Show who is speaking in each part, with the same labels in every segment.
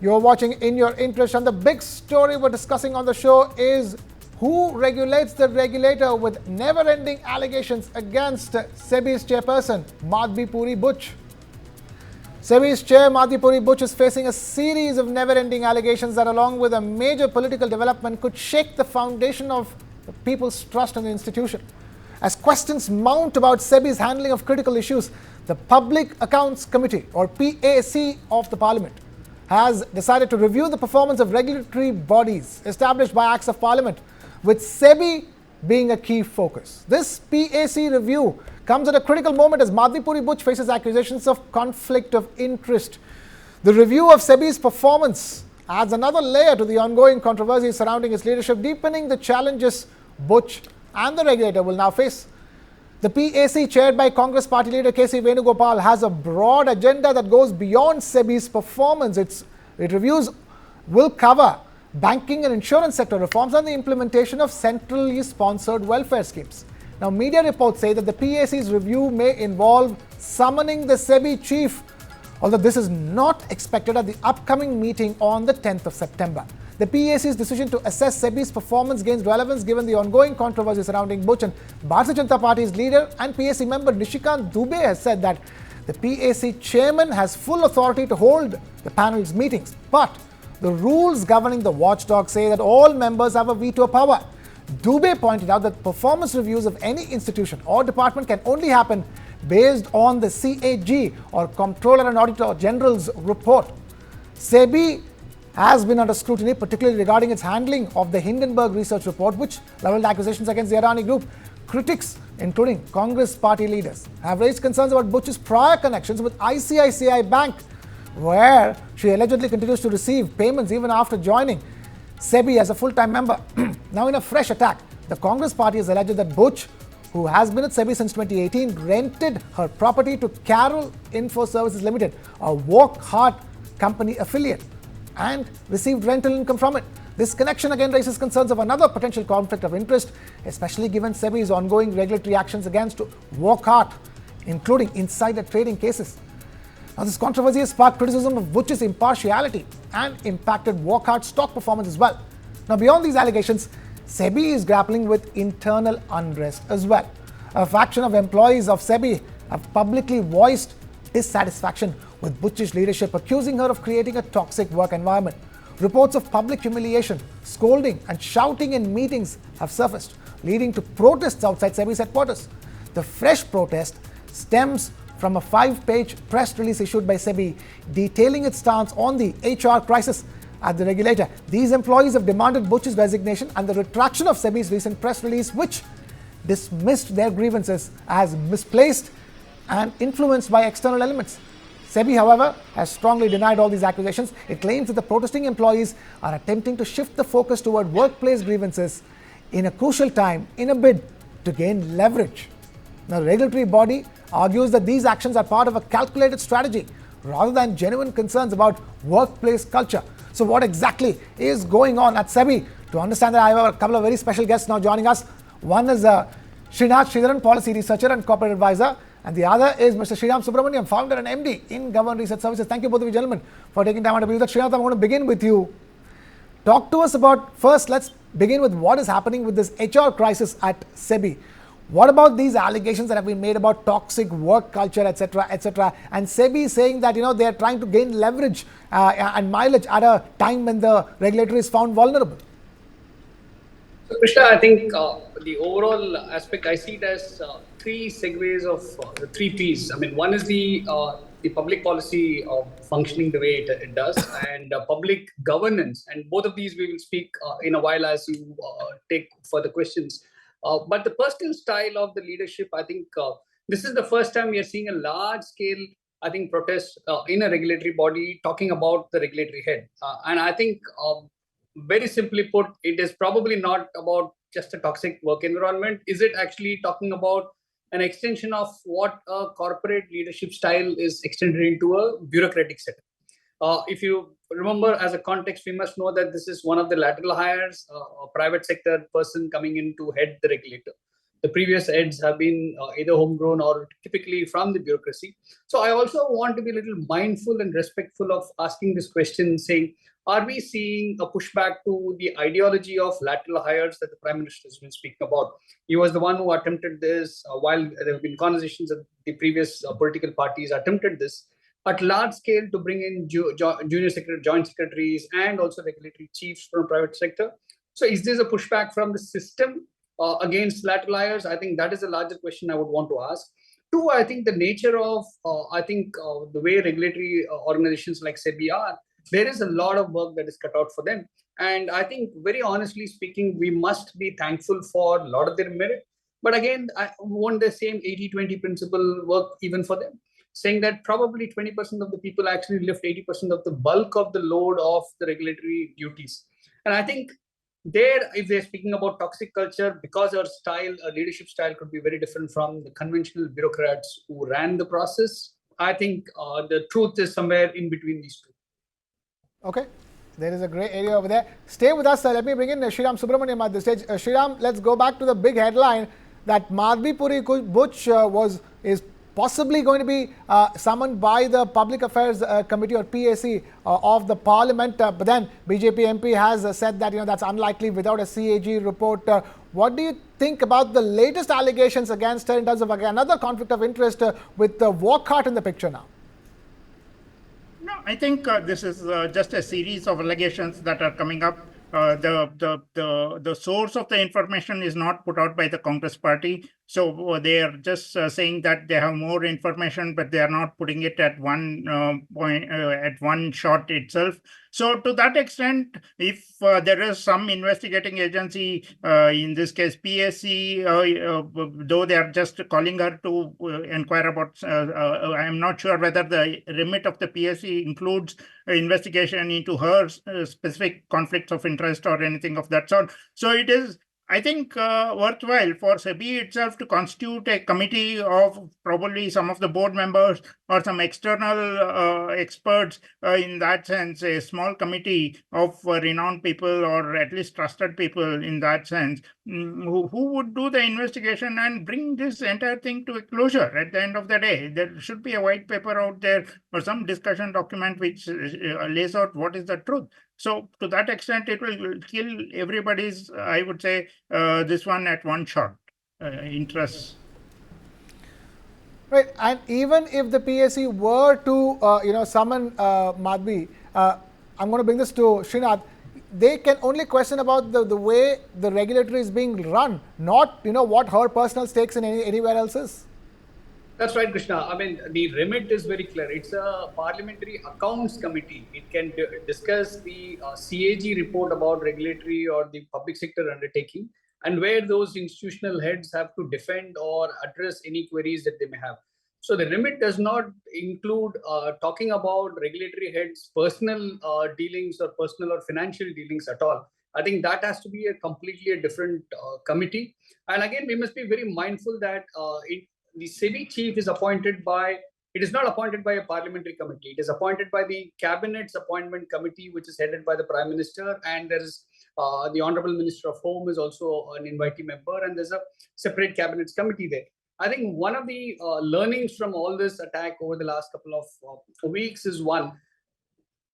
Speaker 1: You're watching In Your Interest, and the big story we're discussing on the show is who regulates the regulator, with never-ending allegations against SEBI's chairperson, Madhabi Puri Buch. SEBI's chair, Madhabi Puri Buch, is facing a series of never-ending allegations that, along with a major political development, could shake the foundation of the people's trust in the institution. As questions mount about SEBI's handling of critical issues, the Public Accounts Committee, or PAC, of the Parliament has decided to review the performance of regulatory bodies established by Acts of Parliament, with SEBI being a key focus. This PAC review comes at a critical moment as Madhabi Puri Buch faces accusations of conflict of interest. The review of SEBI's performance adds another layer to the ongoing controversy surrounding its leadership, deepening the challenges Buch and the regulator will now face. The PAC, chaired by Congress Party leader KC Venugopal, has a broad agenda that goes beyond SEBI's performance. Its reviews will cover banking and insurance sector reforms and the implementation of centrally sponsored welfare schemes. Now, media reports say that the PAC's review may involve summoning the SEBI chief, although this is not expected at the upcoming meeting on the 10th of September. The PAC's decision to assess SEBI's performance gains relevance given the ongoing controversy surrounding Buch, and Bharatiya Janata Party's leader and PAC member Nishikant Dubey has said that the PAC chairman has full authority to hold the panel's meetings, but the rules governing the watchdog say that all members have a veto power. Dubey pointed out that performance reviews of any institution or department can only happen based on the CAG, or Comptroller and Auditor General's report. SEBI has been under scrutiny, particularly regarding its handling of the Hindenburg research report, which leveled accusations against the Adani Group. Critics, including Congress party leaders, have raised concerns about Buch's prior connections with ICICI Bank, where she allegedly continues to receive payments even after joining SEBI as a full-time member. Now, in a fresh attack, the Congress party has alleged that Buch, who has been at SEBI since 2018, rented her property to Carol Info Services Limited, a Walk Hard company affiliate, and received rental income from it. This connection again raises concerns of another potential conflict of interest, especially given SEBI's ongoing regulatory actions against Walk-Hard, including insider trading cases. Now, this controversy has sparked criticism of Buch's impartiality and impacted Walk-Hard's stock performance as well. Now, beyond these allegations, SEBI is grappling with internal unrest as well. A faction of employees of SEBI have publicly voiced dissatisfaction with Buch's leadership, accusing her of creating a toxic work environment. Reports of public humiliation, scolding and shouting in meetings have surfaced, leading to protests outside SEBI's headquarters. The fresh protest stems from a 5-page press release issued by SEBI detailing its stance on the HR crisis at the regulator. These employees have demanded Buch's resignation and the retraction of SEBI's recent press release, which dismissed their grievances as misplaced and influenced by external elements. SEBI, however, has strongly denied all these accusations. It claims that the protesting employees are attempting to shift the focus toward workplace grievances in a crucial time in a bid to gain leverage. Now, the regulatory body argues that these actions are part of a calculated strategy rather than genuine concerns about workplace culture. So what exactly is going on at SEBI? To understand that, I have a couple of very special guests now joining us. One is Srinath Sridharan, policy researcher and corporate advisor, and the other is Mr. Sriram Subramaniam, founder and MD in Government Research Services. Thank you both of you gentlemen for taking time out to be with us. Srinath, I'm going to begin with you. Talk to us about, first let's begin with what is happening with this HR crisis at SEBI. What about these allegations that have been made about toxic work culture, etc., etc., and SEBI saying that they are trying to gain leverage and mileage at a time when the regulator is found vulnerable?
Speaker 2: So, Krishna, I think the overall aspect, I see it as three segues of the three P's. I mean, one is the public policy of functioning the way it does, and public governance. And both of these we will speak in a while as you take further questions. But the personal style of the leadership, I think this is the first time we are seeing a large scale, I think, protest in a regulatory body talking about the regulatory head. And I think very simply put, it is probably not about just a toxic work environment. Is it actually talking about an extension of what a corporate leadership style is extended into a bureaucratic setup? If you remember, as a context, we must know that this is one of the lateral hires, a private sector person coming in to head the regulator. the previous heads have been either homegrown or typically from the bureaucracy. So I also want to be a little mindful and respectful of asking this question, saying, are we seeing a pushback to the ideology of lateral hires that the Prime Minister has been speaking about? He was the one who attempted this while there have been conversations that the previous political parties attempted this at large scale to bring in junior secretary, joint secretaries, and also regulatory chiefs from private sector. So is this a pushback from the system against lateral hires? I think that is a larger question I would want to ask. Two, I think the nature of, the way regulatory organizations like SEBI are, there is a lot of work that is cut out for them. And I think, very honestly speaking, we must be thankful for a lot of their merit. But again, I want the same 80-20 principle work even for them, saying that probably 20% of the people actually lift 80% of the bulk of the load of the regulatory duties. And I think there, if they're speaking about toxic culture, because our style, our leadership style could be very different from the conventional bureaucrats who ran the process, I think the truth is somewhere in between these two.
Speaker 1: Okay. There is a grey area over there. Stay with us. Let me bring in Shriram Subramaniam at this stage. Shriram, let's go back to the big headline that Madhabi Puri Buch is possibly going to be summoned by the Public Affairs Committee or PAC of the Parliament. But then BJP MP has said that that's unlikely without a CAG report. What do you think about the latest allegations against her in terms of another conflict of interest with the Walcott in the picture now?
Speaker 3: No, I think this is just a series of allegations that are coming up. The source of the information is not put out by the Congress party. So they are just saying that they have more information, but they are not putting it at one point, at one shot itself. So to that extent, if there is some investigating agency, in this case PSC, though they are just calling her to inquire about, I am not sure whether the remit of the PSC includes investigation into her specific conflicts of interest or anything of that sort. So it is, I think, worthwhile for SEBI itself to constitute a committee of probably some of the board members or some external experts, in that sense, a small committee of renowned people or at least trusted people in that sense, who would do the investigation and bring this entire thing to a closure at the end of the day. There should be a white paper out there or some discussion document which lays out what is the truth. So to that extent, it will kill everybody's, I would say, this one at one shot interests.
Speaker 1: Right, and even if the PSC were to, summon Madhabi, I'm going to bring this to Srinath. They can only question about the way the regulator is being run, not what her personal stakes in anywhere else is.
Speaker 2: That's right, Krishna. I mean, the remit is very clear. It's a parliamentary accounts committee. It can discuss the CAG report about regulatory or the public sector undertaking, and where those institutional heads have to defend or address any queries that they may have. So the remit does not include talking about regulatory heads' personal dealings or personal or financial dealings at all. I think that has to be a completely different committee. And again, we must be very mindful that the SEBI chief is appointed by, it is not appointed by a parliamentary committee. It is appointed by the Cabinet's appointment committee, which is headed by the Prime Minister. And there is the Honorable Minister of Home is also an invitee member. And there's a separate Cabinet's committee there. I think one of the learnings from all this attack over the last couple of weeks is one,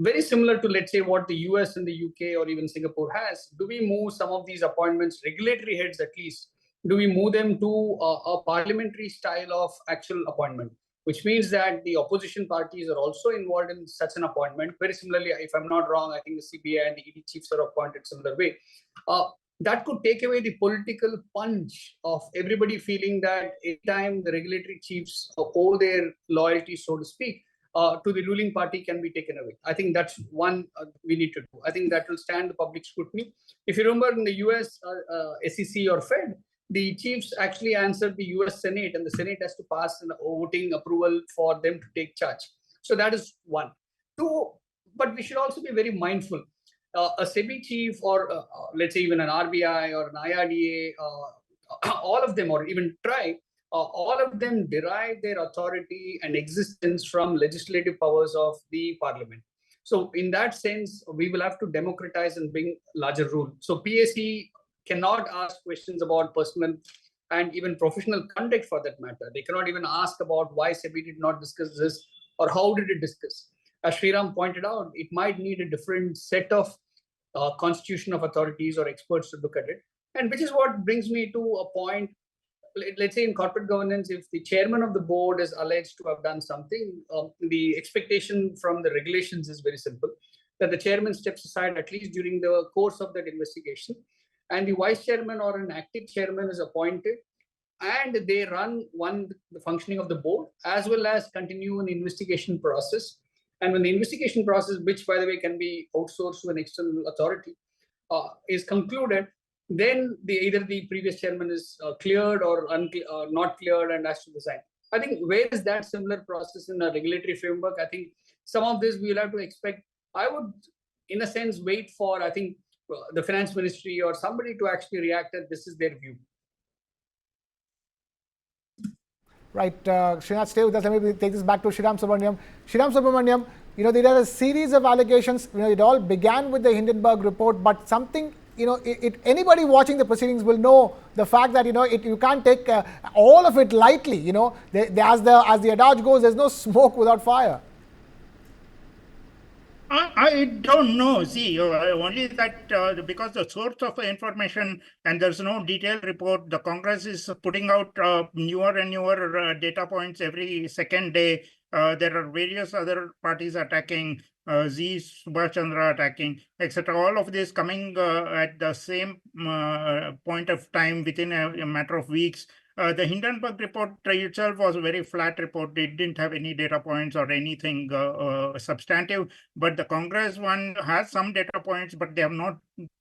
Speaker 2: very similar to, let's say, what the US and the UK or even Singapore has. Do we move some of these appointments, regulatory heads at least, do we move them to a parliamentary style of actual appointment, which means that the opposition parties are also involved in such an appointment? Very similarly, if I'm not wrong, I think the CBI and the ED chiefs are appointed similar way. That could take away the political punch of everybody feeling that anytime the regulatory chiefs owe their loyalty, so to speak, to the ruling party can be taken away. I think that's one we need to do. I think that will stand the public scrutiny. If you remember in the US SEC or Fed, the chiefs actually answered the US Senate, and the Senate has to pass a voting approval for them to take charge. So that is one. Two, but we should also be very mindful. A SEBI chief or let's say even an RBI or an IRDA, all of them, or even TRAI, all of them derive their authority and existence from legislative powers of the parliament. So in that sense, we will have to democratize and bring larger rule. So PSC cannot ask questions about personal and even professional conduct for that matter. They cannot even ask about why SEBI did not discuss this or how did it discuss. As Sriram pointed out, it might need a different set of constitution of authorities or experts to look at it. And which is what brings me to a point. Let's say in corporate governance, if the chairman of the board is alleged to have done something, the expectation from the regulations is very simple, that the chairman steps aside at least during the course of that investigation, and the vice chairman or an active chairman is appointed, and they run the functioning of the board as well as continue an investigation process. And when the investigation process, which by the way can be outsourced to an external authority, is concluded, then either the previous chairman is cleared or not cleared and has to resign. I think where is that similar process in a regulatory framework? I think some of this we will have to expect. I would, in a sense, wait for, I think, the finance ministry or somebody to actually react that this is their view.
Speaker 1: Right, Srinath, stay with us. Let me take this back to Sriram Subramaniam. Sriram Subramaniam, there are a series of allegations. It all began with the Hindenburg report, but something, anybody watching the proceedings will know the fact that, you can't take all of it lightly. As the adage goes, there's no smoke without fire.
Speaker 3: I don't know. See, only that because the source of information and there's no detailed report, the Congress is putting out newer and newer data points every second day. There are various other parties attacking, Z, Subhash Chandra attacking, etc. All of this coming at the same point of time within a matter of weeks. The Hindenburg report itself was a very flat report. It didn't have any data points or anything substantive. But the Congress one has some data points, but they have not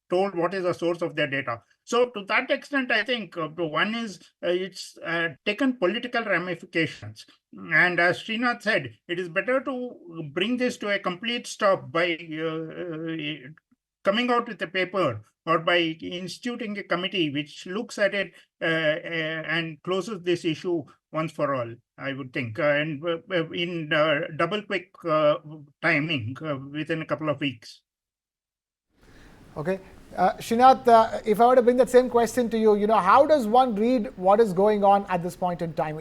Speaker 3: told what is the source of their data. So to that extent, I think one is it's taken political ramifications. And as Srinath said, it is better to bring this to a complete stop by coming out with a paper or by instituting a committee which looks at it and closes this issue once for all, I would think, and in double quick timing within a couple of weeks.
Speaker 1: Okay. Srinath, if I were to bring that same question to you, how does one read what is going on at this point in time?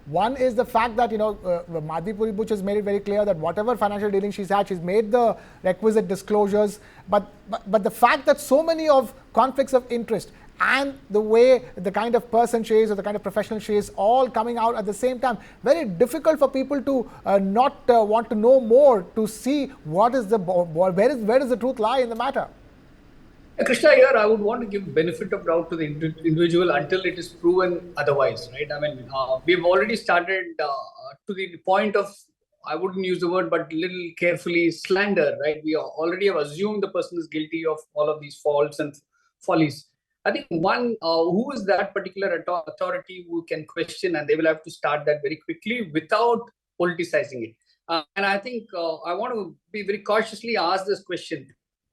Speaker 1: One is the fact that, Madhabi Puri Buch has made it very clear that whatever financial dealings she's had, she's made the requisite disclosures. But the fact that so many of conflicts of interest and the way the kind of person she is or the kind of professional she is all coming out at the same time, very difficult for people to not want to know more, to see where does the truth lie in the matter.
Speaker 2: Krishna, here I would want to give benefit of doubt to the individual until it is proven otherwise, right? I mean, we've already started to the point of, I wouldn't use the word, but little carefully, slander, right? We already have assumed the person is guilty of all of these faults and follies. I think who is that particular authority who can question, and they will have to start that very quickly without politicizing it. And I think I want to be very cautiously ask this question.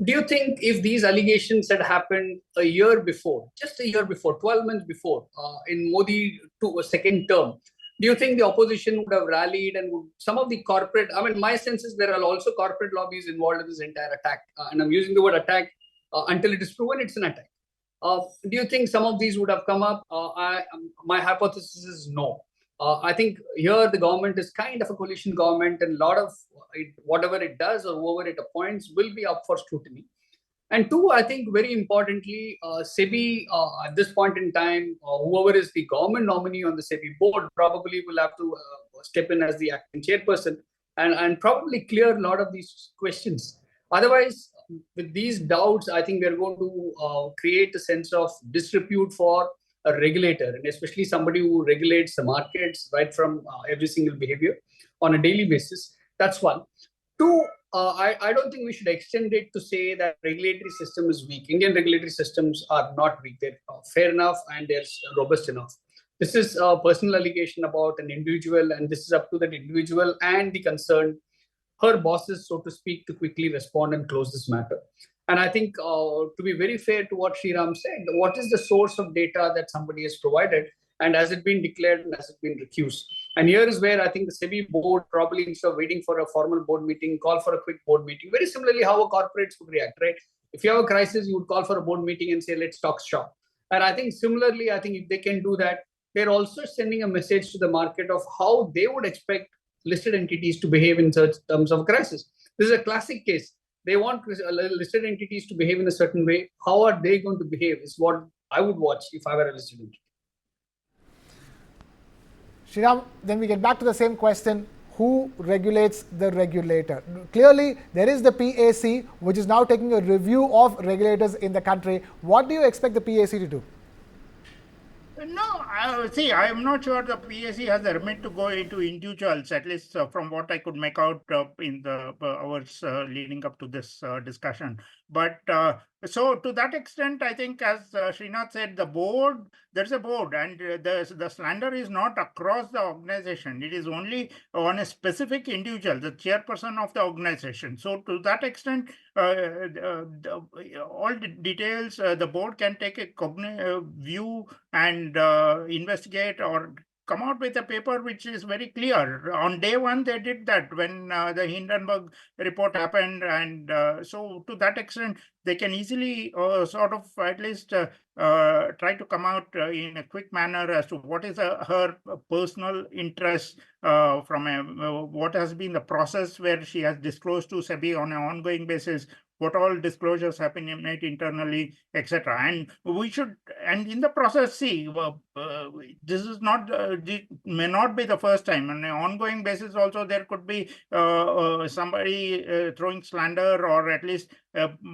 Speaker 2: Do you think if these allegations had happened a year before, just a year before, 12 months before, in Modi to a second term, do you think the opposition would have rallied and would some of the corporate, I mean, my sense is there are also corporate lobbies involved in this entire attack. And I'm using the word attack until it is proven it's an attack. Do you think some of these would have come up? My hypothesis is no. I think here the government is kind of a coalition government, and a lot of whatever it does or whoever it appoints will be up for scrutiny. And two, I think very importantly, SEBI at this point in time, whoever is the government nominee on the SEBI board probably will have to step in as the acting chairperson and probably clear a lot of these questions. Otherwise, with these doubts, I think we're going to create a sense of disrepute for a regulator, and especially somebody who regulates the markets right from every single behavior on a daily basis. That's one. Two, I don't think we should extend it to say that regulatory system is weak. Indian regulatory systems are not weak. They're fair enough and they're robust enough. This is a personal allegation about an individual, and this is up to that individual and the concerned, her bosses, so to speak, to quickly respond and close this matter. And I think to be very fair to what Sriram said, what is the source of data that somebody has provided, and has it been declared and has it been recused? And here is where I think the SEBI board probably, instead of waiting for a formal board meeting, call for a quick board meeting. Very similarly how a corporates would react, right? If you have a crisis, you would call for a board meeting and say, let's talk shop. And I think similarly, I think if they can do that, they're also sending a message to the market of how they would expect listed entities to behave in such terms of crisis. This is a classic case. They want listed entities to behave in a certain way. How are they going to behave is what I would watch if I were a listed entity.
Speaker 1: Sriram, then we get back to the same question. Who regulates the regulator? Clearly, there is the PAC, which is now taking a review of regulators in the country. What do you expect the PAC to do?
Speaker 3: No, see, I am not sure the PAC has the remit to go into individuals, at least from what I could make out in the hours leading up to this discussion. But so to that extent, I think, as Srinath said, there's a board, and the slander is not across the organization. It is only on a specific individual, the chairperson of the organization. So to that extent, all the details, the board can take a view and investigate or come out with a paper which is very clear. On day one, they did that when the Hindenburg report happened. And so to that extent, they can easily sort of at least try to come out in a quick manner as to what is her personal interest from what has been the process where she has disclosed to SEBI on an ongoing basis, what all disclosures have been made internally, etc. And we should, and in the process, see, this is not, may not be the first time. On an ongoing basis also, there could be somebody throwing slander or at least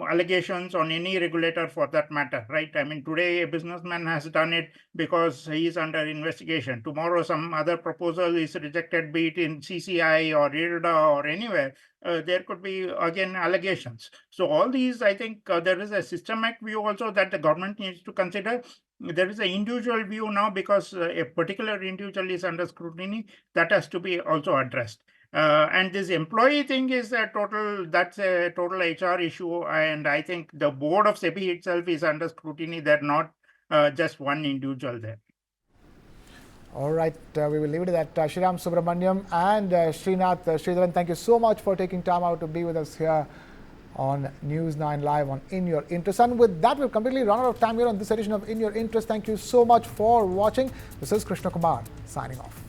Speaker 3: allegations on any regulator for that matter, right? I mean, today a businessman has done it because he is under investigation. Tomorrow, some other proposal is rejected, be it in CCI or IRDA or anywhere. There could be, again, allegations. So all these, I think there is a systemic view also that the government needs to consider. There is an individual view now because a particular individual is under scrutiny. That has to be also addressed. And this employee thing is that's a total HR issue. And I think the board of SEBI itself is under scrutiny. They're not just one individual there.
Speaker 1: All right, we will leave it at that. Sriram Subramaniam and Srinath Sridharan, thank you so much for taking time out to be with us here on News 9 Live on In Your Interest. And with that, we've completely run out of time here on this edition of In Your Interest. Thank you so much for watching. This is Krishna Kumar signing off.